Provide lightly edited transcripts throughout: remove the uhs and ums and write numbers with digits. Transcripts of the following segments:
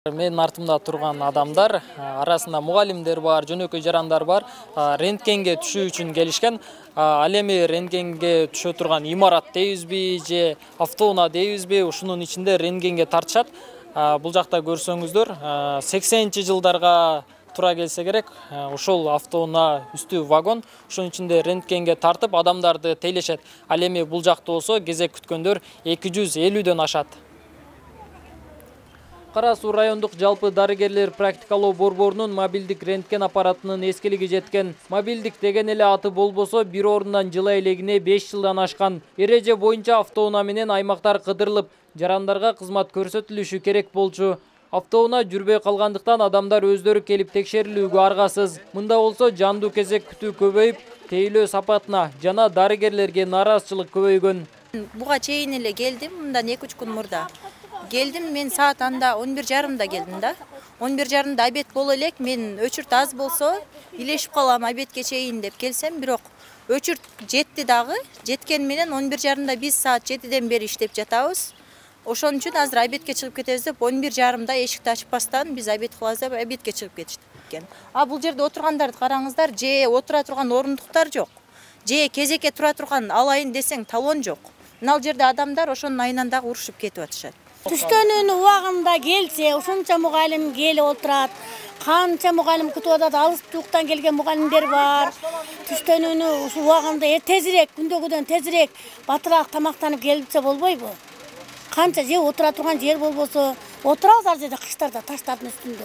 Мен артымда турган адамдар арасында мугалимдер бар, жөнөкөй жарандар бар. Рентгенге түшүү үчүн келишкен. Ал эми рентгенге түшө турган имарат дейбизби же автоунаа дейбизби, ушунун ичинде рентгенге тартышат. Бул жакта көрсөңүздөр 80-жылдарга тура келсе керек. Ушул автоунаа үстү вагон, ушунун ичинде рентгенге тартып адамдарды тейлешет. Ал эми бул жакта болсо кезек күткөндөр 250дөн ашат. Кара Суу райондук жалпы дарыгерлер практикалоо борборунун мобилдик рентген аппаратынын эскилиги жеткен. Мобилдик деген эле аты болбосо, бир орундан жыла элегине 5 жылдан ашкан. Эреже боюнча автоунаа менен аймактар кыдырылып, жарандарга кызмат көрсөтүлүшү керек болчу. Автоунаа жүрбөй калгандыктан адамдар өздөрү келип текшерилүүгө аргасыз. Мында болсо жандуу кезек күтүү көбөйүп, тейлөө сапатына жана дарыгерлерге нааразычылык көбөйгөн. Буга чейин эле келдим, мындан 2-3 күн мурда. Келдим, мен саат анда 11:30 келдим да. 11:30 обед боло элек, мен өчүрт аз болсо, илешип калам обедке чейин деп келсем, бирок өчүрт жетти дагы. Жеткен менен 11:30 биз саат 7ден бери иштеп жатабыз. Ошон үчүн азыр обедке чыгып кетебиз деп 11:30 эшикти ачпастан биз обед кылабыз деп обедке чыгып кетишкен. Бул жерде отургандарды караңыздар, же отура турган орундуктар жок. Же кезекке тура турган алайын десең талон жок. Мына жерде адамдар ошонун айынан дагы урушуп кетип атышат. Түштөнүүнүн убагында келсе, ушунча мугалим келип отурат. Канча мугалим күтүп атат, алыстыктан келген мугалимдер бар. Түштөнүүнү ушул убагында тезирээк, күндөгүдөн тезирээк, батыраак тамактанып келипсе болбойбу? Канча же отура турган жер болбосо, отурабыз ар жерде кыштарда таштардын үстүндө.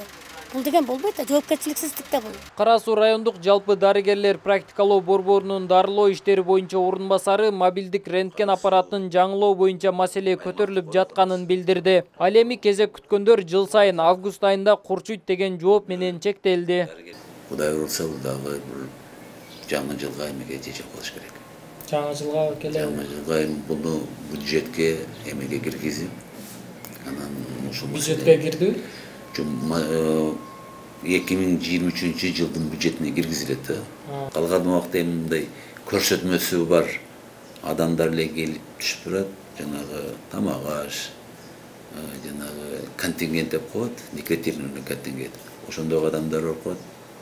Бул деген болбойт да, жоопкерчиликсиздик да бул. Кара Суу райондук жалпы дарыгерлер практикалоо борборунун дарылоо иштери боюнча орун басары мобилдик рентген аппаратынын жаңылоо боюнча маселе көтөрүлүп жатканын билдирди. Ал эми кезек күткөндөр жыл сайын август айында курчуйт деген жооп менен чектелди. Кудай урса, бул дагы жаңы жылга эмеге жечип кылыш керек. Жаңы жылга келе. Жаңы жылга буну бюджетке эмеге киргизип, анан ушул бюджетке кирди. 2023 жылдын бюджетине киргизилет да. Калган убакта мындай көрсөтмөсү бар адамдар эле келип түшүп турат, жанагы тамак аш, жанагы контингент деп коет, декретированный контингент. Ошондой адамдар бар коет,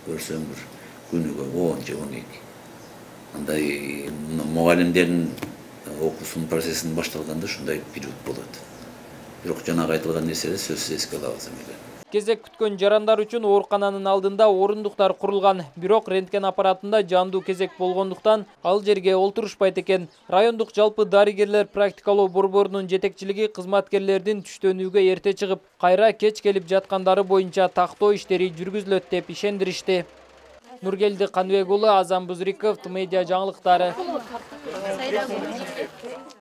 көрсөң бир күнүгө 10 же 12. Андай мугалимдердин окуусунун процессин башталганда ушундай период болот. Бирок жанагы айтылган нерселерди сөзсүз эске алабыз эмелер. Кезек күткөн жарандар үчүн оорукананын алдында орундуктар курулган, бирок рентген аппаратында жандуу кезек болгондуктан ал жерге олтурушпайт экен. Райондук жалпы дарыгерлер практикалоо борборунун жетекчилиги кызматкерлердин түштөнүүгө эрте чыгып, кайра кеч келип жаткандары боюнча тактоо иштери жүргүзүлөт деп ишендиришти. Нургелди Каныбек уулу, Азам Бузриков, Медиа жаңылыктары.